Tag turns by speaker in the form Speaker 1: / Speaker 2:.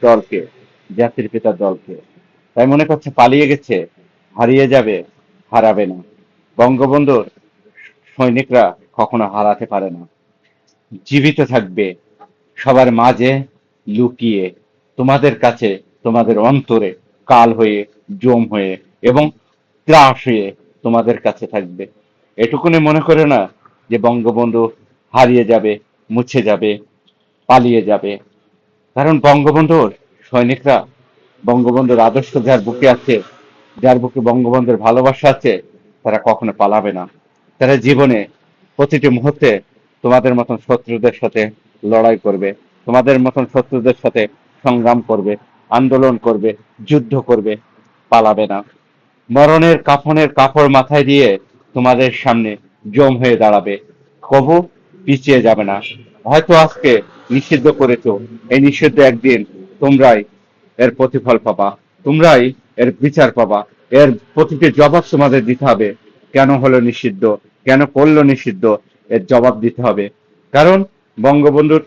Speaker 1: দলকে, জাতির পিতার দলকে। তাই মনে করছে পালিয়ে গেছে, হারিয়ে যাবে, হারাবে না। বঙ্গবন্ধুর সৈনিকরা কখনো হারাতে পারে না, জীবিত থাকবে সবার মাঝে, লুকিয়ে তোমাদের কাছে, তোমাদের অন্তরে কাল হয়ে, জম হয়ে এবং ত্রাস হয়ে তোমাদের কাছে থাকবে। এটুকুনি মনে করে না যে বঙ্গবন্ধু হারিয়ে যাবে, মুছে যাবে, পালিয়ে যাবে। কারণ বঙ্গবন্ধুর সৈনিকরা, বঙ্গবন্ধুর আদর্শ যার বুকে আছে, যার বুকে বঙ্গবন্ধুর ভালোবাসা আছে, তারা কখনো পালাবে না। তারা জীবনে প্রতিটি মুহূর্তে তোমাদের মতন শত্রুদের সাথে লড়াই করবে, তোমাদের মতন শত্রুদের সাথে সংগ্রাম করবে, আন্দোলন করবে, যুদ্ধ করবে, পালাবে না। মরণের কাফনের কাপড় মাথায় দিয়ে তোমাদের সামনে জম হয়ে দাঁড়াবে, কবু পিছিয়ে যাবে না। হয়তো আজকে নিষিদ্ধ করেছো, এই নিষিদ্ধ একদিন তোমরাই এর প্রতিফল পাবা, তোমরাই এর বিচার পাবা, এর প্রতিটি জবাব তোমাদের দিতে হবে। কেন হলো নিষিদ্ধ, কেন করলো নিষিদ্ধ, এর জবাব দিতে হবে। কারণ বঙ্গবন্ধুর